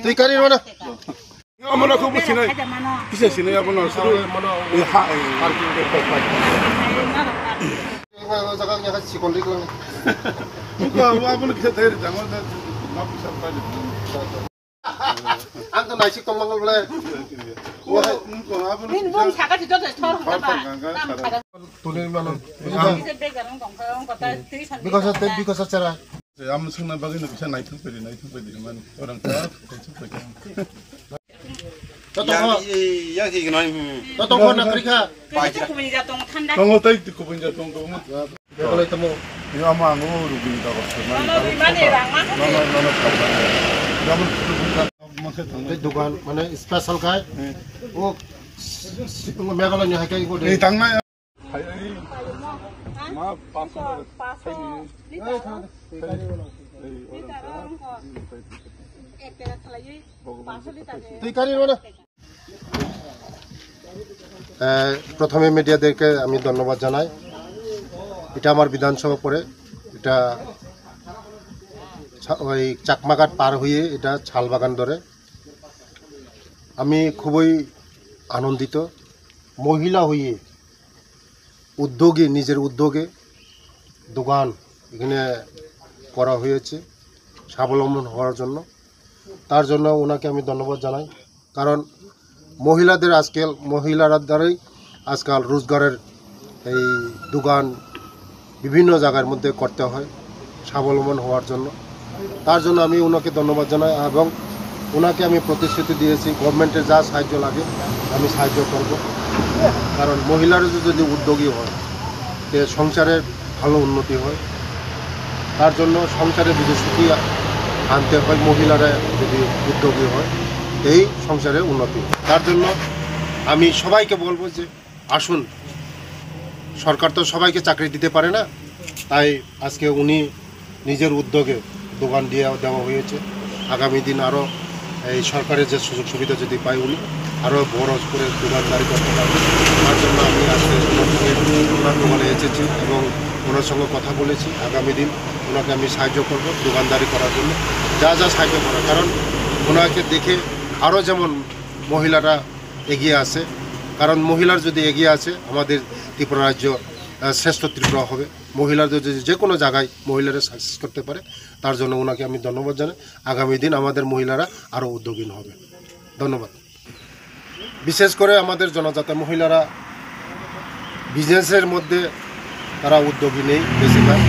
তুই কারি মানে আমরা খুব চিনাই কিসে চিনাই আপনার জায়গা চিকন দিক আপনার কিসে থাকে ang to naisip tong mangal boleh Minbun saka dito sa store ka ba? tuloy man because cara আমরা সঙ্গে বাকি না কিছু নাই থাকবে মানে ওরকম ya ki gnoi totong ko na krika Kasi kung hindi datong tanda. tong tay ko pinja tong ko mo kalau temo ya ama ngo rugi da ko Ano mani rang ma? dukan mana special kai oh megalo nya kai ko এই de tang na ma Paso. তুই কারি মানে প্রথমে মিডিয়াদেরকে আমি ধন্যবাদ জানাই এটা আমার বিধানসভা পড়ে এটা ওই চাকমাঘাট পার হয়ে এটা ছালবাগান ধরে আমি খুবই আনন্দিত মহিলা হয়ে উদ্যোগী নিজের উদ্যোগে দোকান এখানে করা হয়েছে স্বাবলম্বন হওয়ার জন্য তার জন্য ওনাকে আমি ধন্যবাদ জানাই কারণ মহিলারা দ্বারাই আজকাল রোজগারের এই দোকান বিভিন্ন জায়গার মধ্যে করতে হয় স্বাবলম্বন হওয়ার জন্য তার জন্য আমি ওনাকে ধন্যবাদ জানাই এবং ওনাকে আমি প্রতিশ্রুতি দিয়েছি গভর্নমেন্টের যা সাহায্য লাগে আমি সাহায্য করব কারণ মহিলারা যদি উদ্যোগী হয় তে সংসারের ভালো উন্নতি হয় তার জন্য সংসারে যদি সুখী আনতে হয় মহিলারা যদি উদ্যোগী হয় এই সংসারে উন্নতি তার জন্য আমি সবাইকে বলবো যে আসুন সরকার তো সবাইকে চাকরি দিতে পারে না তাই আজকে উনি নিজের উদ্যোগে দোকান দেওয়া হয়েছে আগামী দিন আরও এই সরকারের যে সুযোগ সুবিধা যদি পাই উনি আরও বড় করে দোকানদারি করতে পারবেন তার জন্য আমি আজকে ওনার দোকানে এসেছি এবং ওনার সঙ্গে কথা বলেছি আগামী দিন ওনাকে আমি সাহায্য করব দোকানদারি করার জন্য যা সাহায্য করার কারণ ওনাকে দেখে আরও যেমন মহিলারা এগিয়ে আসে কারণ মহিলার যদি এগিয়ে আসে আমাদের ত্রিপুরা রাজ্য শ্রেষ্ঠ ত্রিপুরা হবে মহিলাদের যদি যে কোনো জায়গায় মহিলারা সাকসেস করতে পারে তার জন্য ওনাকে আমি ধন্যবাদ জানাই আগামী দিন আমাদের মহিলারা আরও উদ্যোগী হবে ধন্যবাদ বিশেষ করে আমাদের জনজাতি মহিলারা বিজনেসের মধ্যে তারা উদ্যোগী নেই বেশিরভাগ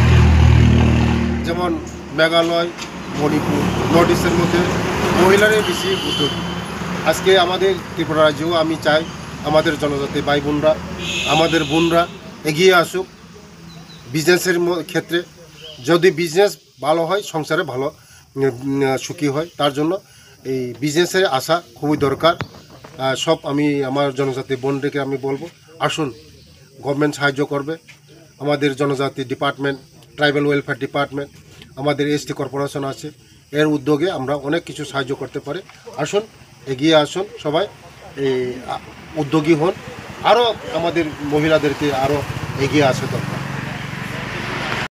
যেমন মেঘালয় মণিপুর নর্থ ইস্টের মধ্যে মহিলারাই বেশি উদ্যোগী আজকে আমাদের ত্রিপুরা রাজ্যেও আমি চাই আমাদের জনজাতি ভাই বোনরা আমাদের বোনরা এগিয়ে আসুক বিজনেসের ক্ষেত্রে যদি বিজনেস ভালো হয় সংসারে ভালো সুখী হয় তার জন্য এই বিজনেসের আসা খুবই দরকার সব আমি আমার জনজাতি বোনদেরকে আমি বলবো আসুন গভর্নমেন্ট সাহায্য করবে আমাদের জনজাতি ডিপার্টমেন্ট ট্রাইবাল ওয়েলফেয়ার ডিপার্টমেন্ট আমাদের এসটি কর্পোরেশন আছে এর উদ্যোগে আমরা অনেক কিছু সাহায্য করতে পারি আসুন এগিয়ে আসুন সবাই এই উদ্যোগী হন আরও আমাদের মহিলাদেরকে আরও এগিয়ে আসা দরকার